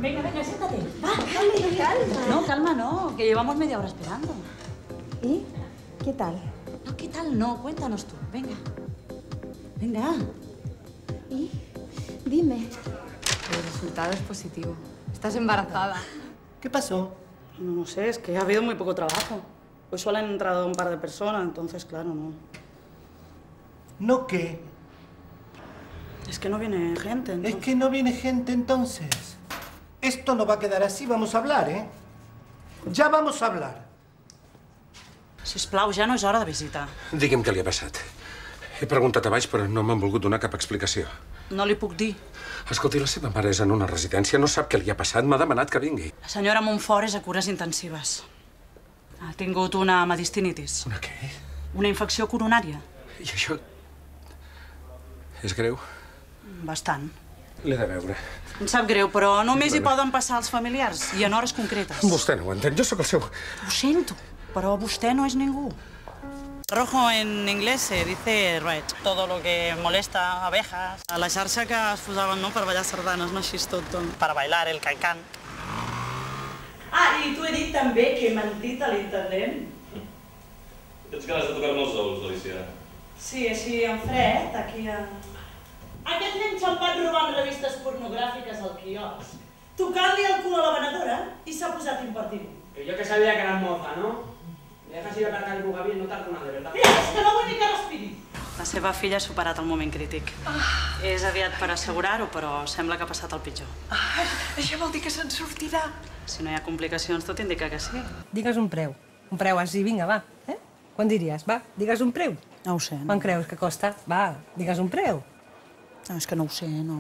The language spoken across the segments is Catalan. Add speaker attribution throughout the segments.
Speaker 1: Venga, venga, siéntate.
Speaker 2: Va, calma.
Speaker 1: No, calma, no, que llevamos media hora esperando.
Speaker 2: ¿Y qué tal?
Speaker 1: No, ¿qué tal? No, cuéntanos tú. Venga. Venga.
Speaker 2: ¿Y? Dime.
Speaker 3: El resultado es positivo. Estás embarazada.
Speaker 4: ¿Qué pasó?
Speaker 1: No sé, es que ha habido muy poco trabajo. Hoy solo han entrado un par de personas, entonces, claro, no.
Speaker 4: ¿No qué?
Speaker 1: Es que no viene gente, entonces.
Speaker 4: Es que no viene gente, entonces. Esto no va a quedar así, vamos a hablar, ¿eh? Ja vamos a hablar.
Speaker 1: Sisplau, ja no és hora de visita.
Speaker 5: Digui'm què li ha passat. He preguntat a baix, però no m'han volgut donar cap explicació.
Speaker 1: No li puc dir.
Speaker 5: Escolti, la seva mare és en una residència, no sap què li ha passat, m'ha demanat que vingui.
Speaker 1: La senyora Montfort és a cures intensives. Ha tingut una medistinitis.
Speaker 5: Una què?
Speaker 1: Una infecció coronària.
Speaker 5: I això... és greu?
Speaker 1: Bastant.
Speaker 5: L'he de veure.
Speaker 1: Em sap greu, però només hi poden passar els familiars i en hores concretes.
Speaker 5: Vostè no ho entén, jo sóc el seu...
Speaker 1: Ho sento, però vostè no és ningú. Rojo en inglés se dice red. Todo lo que molesta, abejas. A la xarxa que es posaven, no?, per ballar sardanes, no així tot, per bailar el can-can. Ah, i t'ho he dit també que he mentit a l'intendent.
Speaker 6: Tens ganes de tocar-me els ous, Alicia?
Speaker 1: Sí, així en fred, aquí a... Aquest nen xampat robant revistes pornogràfiques al quiosc, tocant-li el cul a la venedora i s'ha posat impertinent.
Speaker 7: Que yo que sabía que eras moza, ¿no? Me dejas ir a aparcar el bugaví y no tardo nada, de verdad.
Speaker 1: Mira, és que no vull ni que respiri. La seva filla ha superat el moment crític. És aviat per assegurar-ho, però sembla que ha passat el pitjor.
Speaker 8: Això vol dir que se'n sortirà.
Speaker 1: Si no hi ha complicacions, tot indica que sí.
Speaker 8: Digues un preu. Un preu així, vinga, va. Quan diries? Va, digues un preu.
Speaker 1: No ho sé.
Speaker 8: Quan creus que costa? Va, digues un preu.
Speaker 1: No, és que no ho sé, no...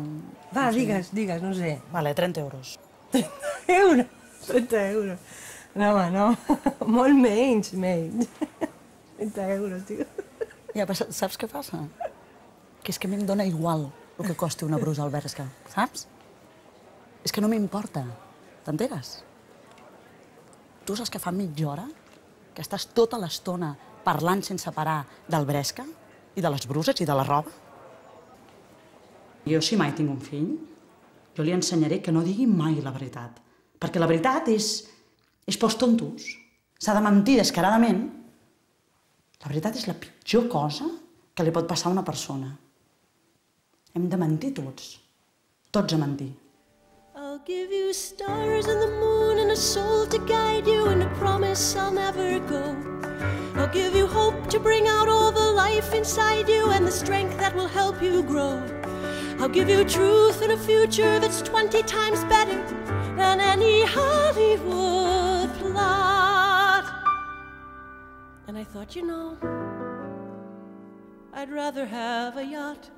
Speaker 8: Va, digues, no sé.
Speaker 1: Vale, 30 euros.
Speaker 8: 30 euros? 30 euros. No, home, no. Molt menys. 30 euros, tio.
Speaker 1: Ja, però saps què passa? Que és que a mi em dóna igual el que costi una brusa al Bershka, saps? És que no m'importa. T'enteres? Tu saps que fa mitja hora que estàs tota l'estona parlant sense parar del Bershka i de les bruses i de la roba? Jo, si mai tinc un fill, jo li ensenyaré que no digui mai la veritat. Perquè la veritat és pels tontos. S'ha de mentir descaradament. La veritat és la pitjor cosa que li pot passar a una persona. Hem de mentir tots. Tots a mentir.
Speaker 9: I'll give you stars and the moon and a soul to guide you and a promise I'll never go. I'll give you hope to bring out all the life inside you and the strength that will help you grow. I'll give you truth and a future that's 20 times better than any Hollywood plot. And I thought, you know, I'd rather have a yacht